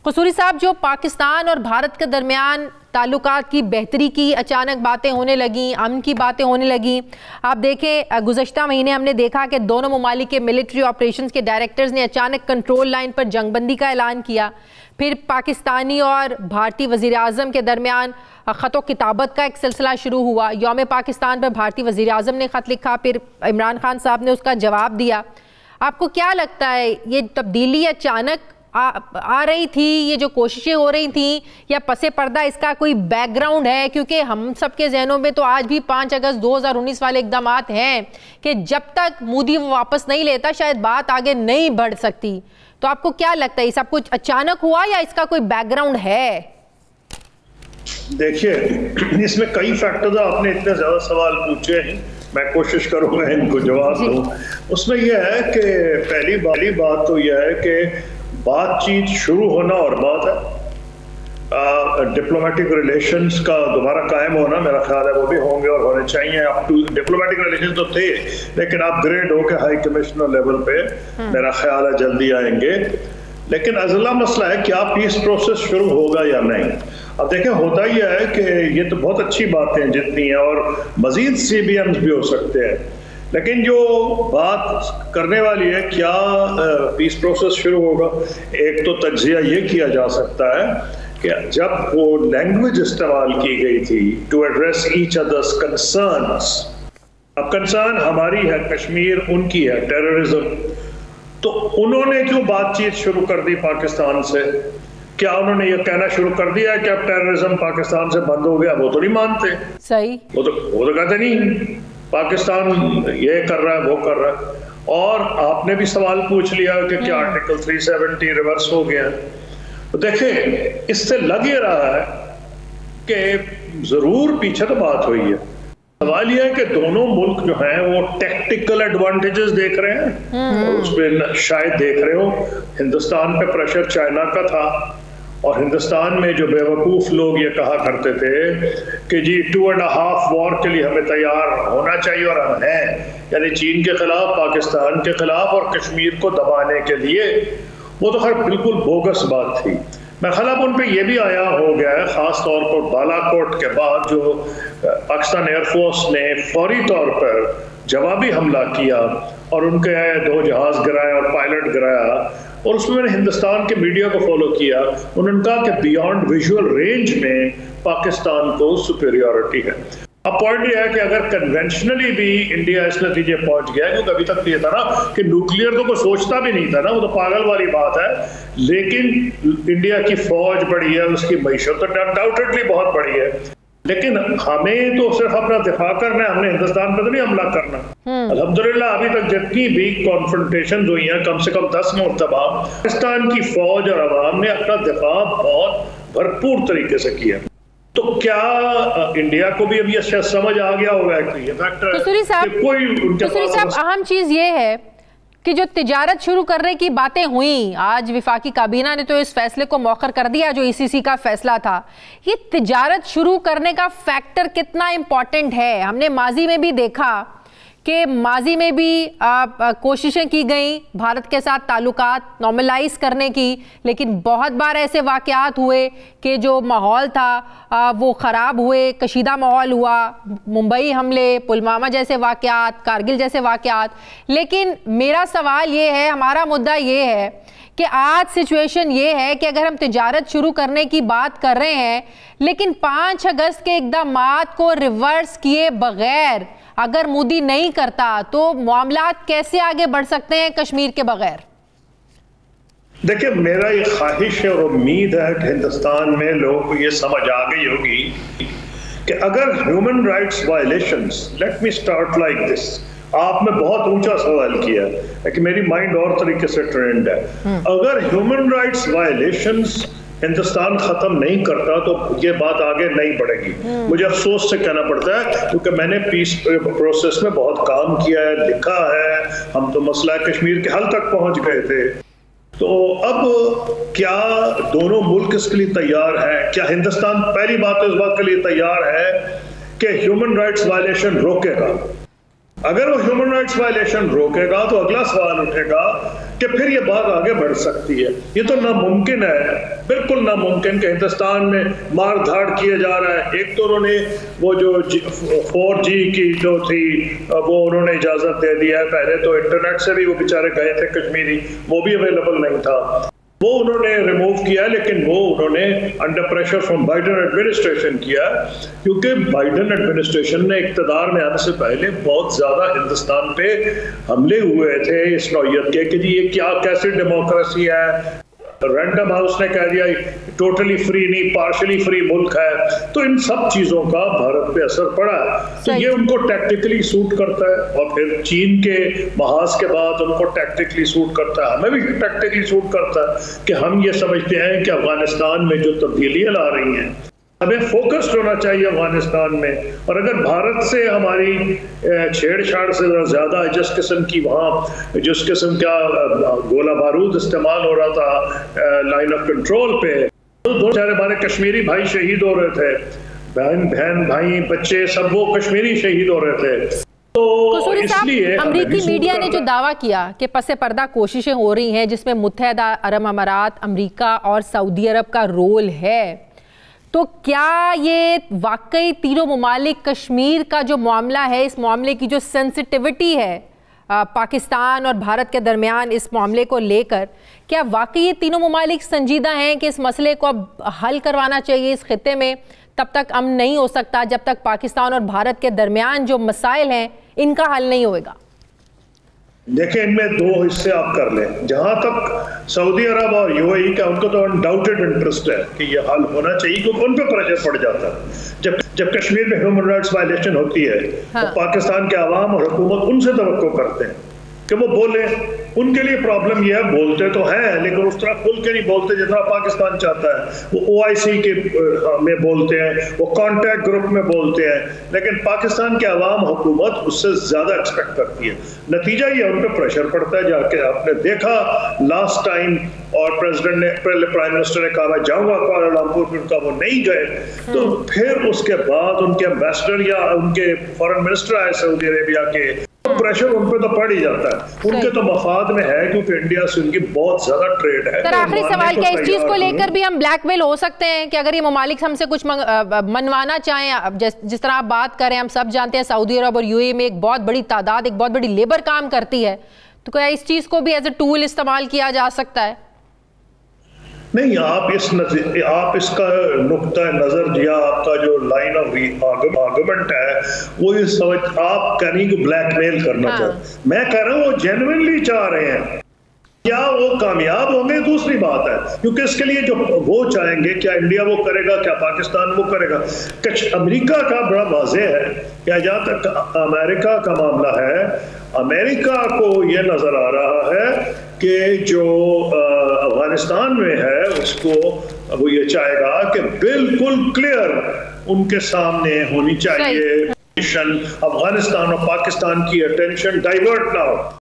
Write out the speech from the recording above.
कसूरी साहब, जो पाकिस्तान और भारत के दरमियान ताल्लुकात की बेहतरी की अचानक बातें होने लगी, अमन की बातें होने लगी। आप देखें गुज़श्ता महीने हमने देखा कि दोनों ममालिक के मिलिट्री ऑपरेशंस के डायरेक्टर्स ने अचानक कंट्रोल लाइन पर जंगबंदी का ऐलान किया। फिर पाकिस्तानी और भारतीय वज़ीर आज़म के दरमियान ख़त किताबत का एक सिलसिला शुरू हुआ। यौम पाकिस्तान पर भारतीय वज़ीर आज़म ने ख़त लिखा, फिर इमरान खान साहब ने उसका जवाब दिया। आपको क्या लगता है, ये तब्दीली अचानक आ रही थी, ये जो कोशिशें हो रही थी, या पसे पर्दा इसका कोई बैकग्राउंड है? क्योंकि हम सबके जहनों में तो आज भी 5 अगस्त 2019 वाले इकदाम हैं कि जब तक मोदी वो वापस नहीं लेता शायद बात आगे नहीं बढ़ सकती। तो आपको क्या लगता है, ये सब कुछ अचानक हुआ या इसका कोई बैकग्राउंड है? देखिए, इसमें कई फैक्टर्स, आपने इतने ज्यादा सवाल पूछे हैं, मैं कोशिश करूंगा इनको जवाब दूं। उसमें यह है कि पहली बात तो यह है कि बातचीत शुरू होना और बात है डिप्लोमेटिक रिलेशंस का दोबारा कायम होना, मेरा ख्याल है वो भी होंगे और होने चाहिए। अप टू डिप्लोमेटिक रिलेशंस तो थे, लेकिन अपग्रेड होकर हाई कमिश्नर लेवल पे मेरा ख्याल है जल्दी आएंगे। लेकिन अजला मसला है क्या पीस प्रोसेस शुरू होगा या नहीं। अब देखें, होता ही है कि ये तो बहुत अच्छी बातें जितनी है और मजीद CBMs भी हो सकते हैं, लेकिन जो बात करने वाली है क्या पीस प्रोसेस शुरू होगा। एक तो तज्जिया ये किया जा सकता है कि जब वो लैंग्वेज इस्तेमाल की गई थी to address each others concerns, अब कंसर्न हमारी है, कश्मीर उनकी है, टेररिज्म, तो उन्होंने क्यों बातचीत शुरू कर दी पाकिस्तान से? क्या उन्होंने ये कहना शुरू कर दिया है कि अब टेररिज्म पाकिस्तान से बंद हो गया? वो तो नहीं मानते, सही, वो तो कहते नहीं पाकिस्तान ये कर रहा है, वो कर रहा है। और आपने भी सवाल पूछ लिया कि क्या आर्टिकल 370 रिवर्स हो गया। तो देखें, इससे लग ये रहा है कि जरूर पीछे तो बात हुई है। सवाल यह है कि दोनों मुल्क जो हैं वो टेक्टिकल एडवांटेजेस देख रहे हैं और उसमें शायद देख रहे हो हिंदुस्तान पे प्रेशर चाइना का था, और हिंदुस्तान में जो बेवकूफ़ लोग ये कहा करते थे कि जी 2.5 वॉर के लिए हमें तैयार होना चाहिए, और हम हैं, यानी चीन के खिलाफ, पाकिस्तान के खिलाफ और कश्मीर को दबाने के लिए, वो तो खैर बिल्कुल बोगस बात थी। मैं ख्याल उन पे ये भी आया हो गया है, ख़ास तौर पर बालाकोट के बाद जो पाकिस्तान एयरफोर्स ने फौरी तौर पर जवाबी हमला किया और उनके 2 जहाज़ गिराए और पायलट गिराया, और उसमें मैंने हिंदुस्तान के मीडिया को फॉलो किया। उन्होंने कहा कि बियॉन्ड विजुअल रेंज में पाकिस्तान को सुपीरियरिटी है। अब पॉइंट यह है कि अगर कन्वेंशनली भी इंडिया इस नतीजे पहुंच गया, क्योंकि अभी तक तो ये था ना कि न्यूक्लियर तो कोई सोचता भी नहीं था ना, वो तो पागल वाली बात है, लेकिन इंडिया की फौज बढ़ी है, उसकी मईशत तो अनडाउटेडली बहुत बढ़ी है, लेकिन हमें तो सिर्फ अपना दिफा करना है, हमने हिंदुस्तान पर तो नहीं हमला करना। अल्हम्दुलिल्लाह अभी तक जितनी भी कॉन्फ्रंटेशन हुई हैं, कम से कम 10 मरतबा पाकिस्तान की फौज और अवाम ने अपना दिफा बहुत भरपूर तरीके से किया। तो क्या इंडिया को भी अभी अच्छा समझ आ गया होगा कि ये फैक्टर है? कसूरी साहब, अहम चीज ये है कि जो तिजारत शुरू करने की बातें हुई, आज विफाकी काबीना ने तो इस फैसले को मौखर कर दिया जो ECC का फैसला था। ये तिजारत शुरू करने का फैक्टर कितना इम्पोर्टेंट है? हमने माजी में भी देखा कि माजी में भी कोशिशें की गई भारत के साथ ताल्लुकात नॉर्मलाइज करने की, लेकिन बहुत बार ऐसे वाक़यात हुए कि जो माहौल था वो ख़राब हुए, कशीदा माहौल हुआ, मुंबई हमले, पुलवामा जैसे वाक़यात, कारगिल जैसे वाक़यात। लेकिन मेरा सवाल ये है, हमारा मुद्दा ये है कि आज सिचुएशन ये है कि अगर हम तिजारत शुरू करने की बात कर रहे हैं, लेकिन 5 अगस्त के इक़दामात को रिवर्स किए बगैर अगर मोदी नहीं करता तो मामलात कैसे आगे बढ़ सकते हैं कश्मीर के बगैर? देखिए, मेरा ये ख्वाहिश है और उम्मीद है कि हिंदुस्तान में लोगों को ये समझ आ गई होगी कि अगर human rights violations, let me start like this, आपने बहुत ऊंचा सवाल किया है कि मेरी माइंड और तरीके से ट्रेंड है। अगर ह्यूमन राइट्स वायलेशंस हिंदुस्तान खत्म नहीं करता तो ये बात आगे नहीं बढ़ेगी। मुझे अफसोस से कहना पड़ता है, क्योंकि मैंने पीस प्रोसेस में बहुत काम किया है, लिखा है, हम तो मसला कश्मीर के हल तक पहुंच गए थे। तो अब क्या दोनों मुल्क इसके लिए तैयार है? क्या हिंदुस्तान पहली बात तो इस बात के लिए तैयार है कि ह्यूमन राइट्स वायलेशन रोकेगा? अगर वो ह्यूमन राइट्स वायलेशन रोकेगा तो अगला सवाल उठेगा कि फिर ये बात आगे बढ़ सकती है। ये तो नामुमकिन है, बिल्कुल नामुमकिन कि हिंदुस्तान में मार धाड़ किया जा रहा है। एक तो उन्होंने वो जो 4G की जो थी वो उन्होंने इजाजत दे दिया है। पहले तो इंटरनेट से भी वो बेचारे गए थे कश्मीरी, वो भी अवेलेबल नहीं था, वो उन्होंने रिमूव किया, लेकिन वो उन्होंने under pressure from Biden administration किया, क्योंकि बाइडन एडमिनिस्ट्रेशन ने इक़्तिदार में आने से पहले बहुत ज़्यादा हिंदुस्तान पे हमले हुए थे इस नौयत के कि जी ये क्या कैसी डेमोक्रेसी है। रैंडम हाउस ने कह दिया टोटली फ्री नहीं, पार्शली फ्री मुल्क है। तो इन सब चीज़ों का भारत पे असर पड़ा है। तो ये उनको टैक्टिकली सूट करता है, और फिर चीन के महाज के बाद उनको टैक्टिकली सूट करता है, हमें भी टैक्टिकली सूट करता है कि हम ये समझते हैं कि अफगानिस्तान में जो तब्दीलियाँ ला रही हैं, हमें फोकस्ड होना चाहिए अफगानिस्तान में। और अगर भारत से हमारी छेड़छाड़ से ज़्यादा जिस किस्म की वहाँ जिस किस्म का गोला बारूद इस्तेमाल हो रहा था लाइन ऑफ कंट्रोल पे, तो दो चार हमारे कश्मीरी भाई शहीद हो रहे थे, बहन भाई बच्चे सब वो कश्मीरी शहीद हो रहे थे। तो इसलिए अमेरिकी मीडिया ने जो दावा किया कि पसे पर्दा कोशिशें हो रही हैं जिसमें मुत्तहदा अरब अमारात, अमेरिका और सऊदी अरब का रोल है, तो क्या ये वाकई तीनों ममालिक कश्मीर का जो मामला है, इस मामले की जो सेंसिटिविटी है पाकिस्तान और भारत के दरमियान इस मामले को लेकर, क्या वाकई ये तीनों ममालिक संजीदा हैं कि इस मसले को अब हल करवाना चाहिए? इस खित्ते में तब तक अमन नहीं हो सकता जब तक पाकिस्तान और भारत के दरमियान जो मसाइल हैं इनका हल नहीं होएगा। देखिए, इनमें दो हिस्से आप कर लें। जहां तक सऊदी अरब और यूएई का, उनको तो अनडाउटेड इंटरेस्ट है कि ये हल होना चाहिए, क्योंकि उन पे प्रेशर पड़ जाता है। जब कश्मीर में ह्यूमन राइट्स वायलेशन होती है, हाँ। तो पाकिस्तान के अवाम और हुकूमत उनसे तवक्को करते हैं कि वो बोले। उनके लिए प्रॉब्लम यह है, बोलते तो हैं लेकिन उस तरह खुल के नहीं बोलते जितना पाकिस्तान चाहता है। वो OIC के में बोलते हैं, वो कॉन्टैक्ट ग्रुप में बोलते हैं, लेकिन पाकिस्तान के अवाम हुकूमत उससे ज्यादा एक्सपेक्ट करती है। नतीजा ये उन पर प्रेशर पड़ता है। जाके आपने देखा लास्ट टाइम, और प्रेसिडेंट ने, प्राइम मिनिस्टर ने कहा मैं जाऊंगा कुआलालंपुर, फिर उनका वो नहीं गए। तो फिर उसके बाद उनके एम्बेसडर या उनके फॉरेन मिनिस्टर आए सऊदी अरेबिया के, प्रेशर उन पे तो पड़ ही जाता है। उनके तो मफाद में है, क्योंकि इंडिया से उनकी बहुत ज्यादा ट्रेड है। सर, आखिरी सवाल, क्या इस चीज को लेकर भी हम ब्लैकमेल हो सकते हैं कि अगर ये ममालिक हमसे कुछ मनवाना चाहें? जिस तरह आप बात करें, हम सब जानते हैं सऊदी अरब और UAE में एक बहुत बड़ी तादाद, एक बहुत बड़ी लेबर काम करती है, तो क्या इस चीज को भी एज ए टूल इस्तेमाल किया जा सकता है? नहीं, आप इसका नुक्ता नजर या आपका जो लाइन ऑफ आर्गुमेंट है वो ये समझ आप कहीं को ब्लैकमेल करना चाहते। मैं कह रहा हूँ वो जेन्युइनली चाह रहे हैं। क्या वो कामयाब होंगे दूसरी बात है, क्योंकि इसके लिए जो वो चाहेंगे, क्या इंडिया वो करेगा, क्या पाकिस्तान वो करेगा। अमेरिका का बड़ा वाज़ेह है कि जहाँ तक अमेरिका का मामला है, अमेरिका को ये नजर आ रहा है कि जो अफगानिस्तान में है उसको वो ये चाहेगा कि बिल्कुल क्लियर उनके सामने होनी चाहिए, अफगानिस्तान और पाकिस्तान की अटेंशन डाइवर्ट ना हो।